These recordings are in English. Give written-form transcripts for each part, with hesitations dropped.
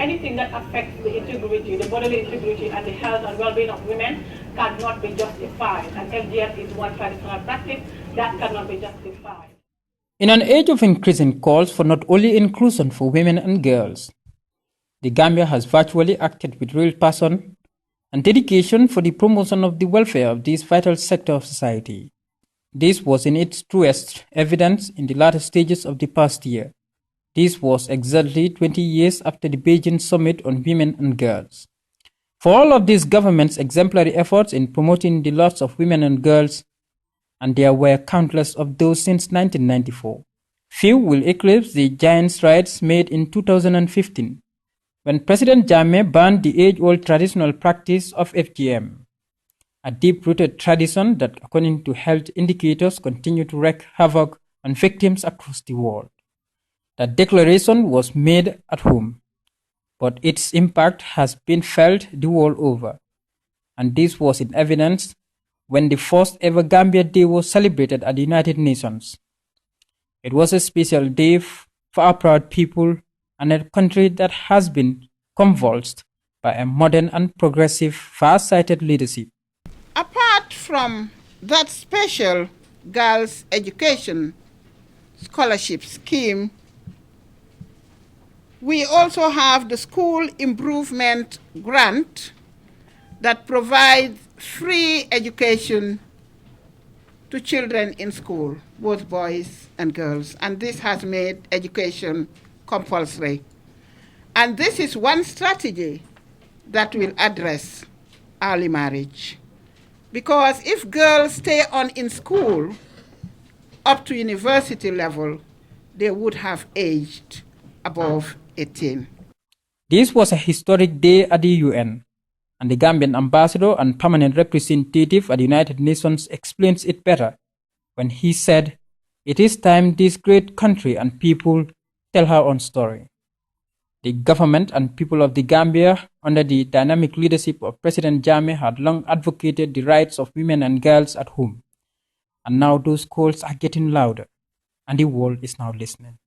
Anything that affects the integrity, the bodily integrity and the health and well-being of women cannot be justified. And FGM is one traditional practice that cannot be justified. In an age of increasing calls for not only inclusion for women and girls, the Gambia has virtually acted with real passion and dedication for the promotion of the welfare of this vital sector of society. This was in its truest evidence in the latter stages of the past year. This was exactly 20 years after the Beijing Summit on Women and Girls. For all of these government's exemplary efforts in promoting the loss of women and girls, and there were countless of those since 1994, few will eclipse the giant strides made in 2015, when President Jammeh banned the age-old traditional practice of FGM, a deep-rooted tradition that, according to health indicators, continue to wreak havoc on victims across the world. That declaration was made at home, but its impact has been felt the world over, and this was in evidence when the first ever Gambia Day was celebrated at the United Nations. It was a special day for our proud people and a country that has been convulsed by a modern and progressive, far-sighted leadership. Apart from that special girls' education scholarship scheme, we also have the School Improvement Grant that provides free education to children in school, both boys and girls, and this has made education compulsory. And this is one strategy that will address early marriage. Because if girls stay on in school up to university level, they would have aged above 18. This was a historic day at the UN, and the Gambian ambassador and permanent representative at the United Nations explains it better when he said, "It is time this great country and people tell her own story." The government and people of the Gambia, under the dynamic leadership of President Jammeh, had long advocated the rights of women and girls at home. And now those calls are getting louder, and the world is now listening.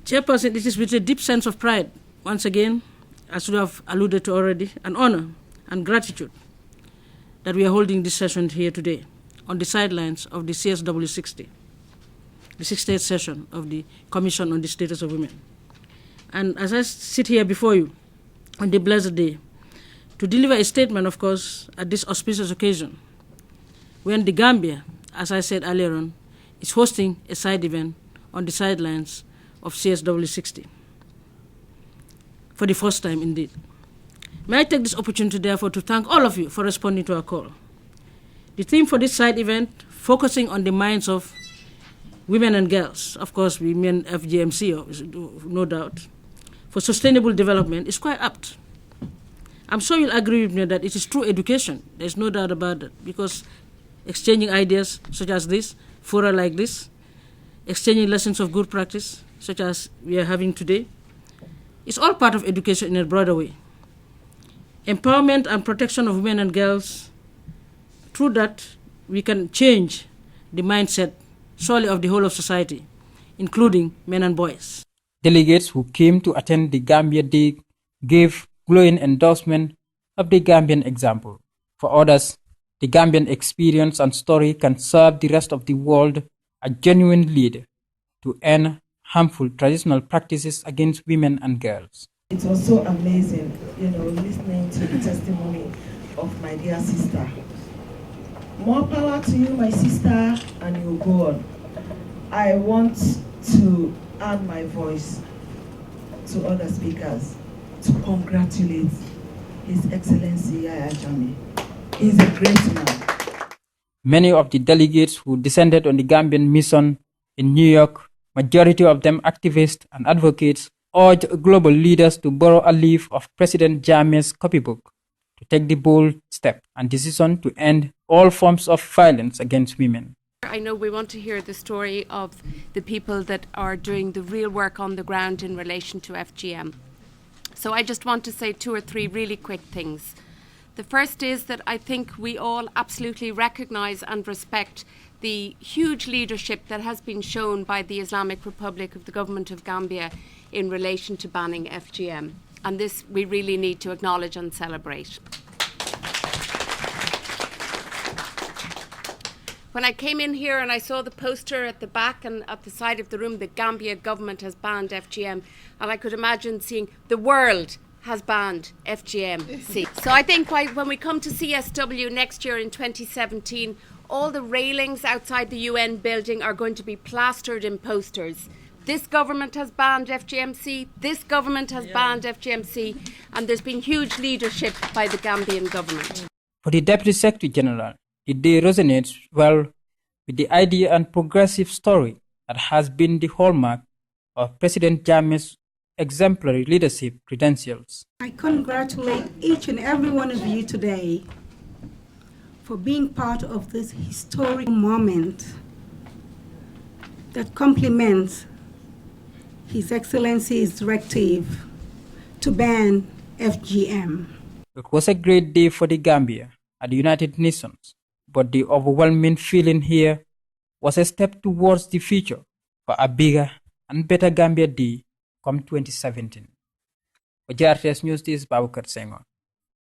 Chairperson, it is with a deep sense of pride, once again, as you have alluded to already, an honor and gratitude that we are holding this session here today on the sidelines of the CSW 60, the 68th session of the Commission on the Status of Women. And as I sit here before you on the blessed day, to deliver a statement, of course, at this auspicious occasion, when the Gambia, as I said earlier on, is hosting a side event on the sidelines of CSW 60, for the first time indeed. May I take this opportunity, therefore, to thank all of you for responding to our call. The theme for this side event, focusing on the minds of women and girls, of course, we mean FGMC, no doubt, for sustainable development, is quite apt. I'm sure you'll agree with me that it is true education. There's no doubt about that, because exchanging ideas such as this, fora like this, exchanging lessons of good practice, such as we are having today, is all part of education in a broader way. Empowerment and protection of women and girls, through that we can change the mindset solely of the whole of society, including men and boys. Delegates who came to attend the Gambia Day gave glowing endorsement of the Gambian example. For others, the Gambian experience and story can serve the rest of the world a genuine lead to end harmful traditional practices against women and girls. It was so amazing, listening to the testimony of my dear sister. More power to you, my sister, and you go on. I want to add my voice to other speakers to congratulate His Excellency Yahya Jammeh. He's a great man. Many of the delegates who descended on the Gambian mission in New York, majority of them activists and advocates, urged global leaders to borrow a leaf of President Jammeh's copybook to take the bold step and decision to end all forms of violence against women. I know we want to hear the story of the people that are doing the real work on the ground in relation to FGM. So I just want to say 2 or 3 really quick things. The first is that I think we all absolutely recognise and respect the huge leadership that has been shown by the Islamic Republic of the Government of Gambia in relation to banning FGM. And this we really need to acknowledge and celebrate. When I came in here and I saw the poster at the back and at the side of the room, the Gambia government has banned FGM, and I could imagine seeing the world has banned FGM. So I think when we come to CSW next year in 2017, all the railings outside the UN building are going to be plastered in posters. This government has banned FGMC, this government has banned FGMC, and there's been huge leadership by the Gambian government. For the Deputy Secretary General, the day resonates well with the idea and progressive story that has been the hallmark of President Jammeh's exemplary leadership credentials. I congratulate each and every one of you today for being part of this historic moment that complements His Excellency's directive to ban FGM. It was a great day for the Gambia at the United Nations, but the overwhelming feeling here was a step towards the future for a bigger and better Gambia Day come 2017. For GRTS News, this is Senghore.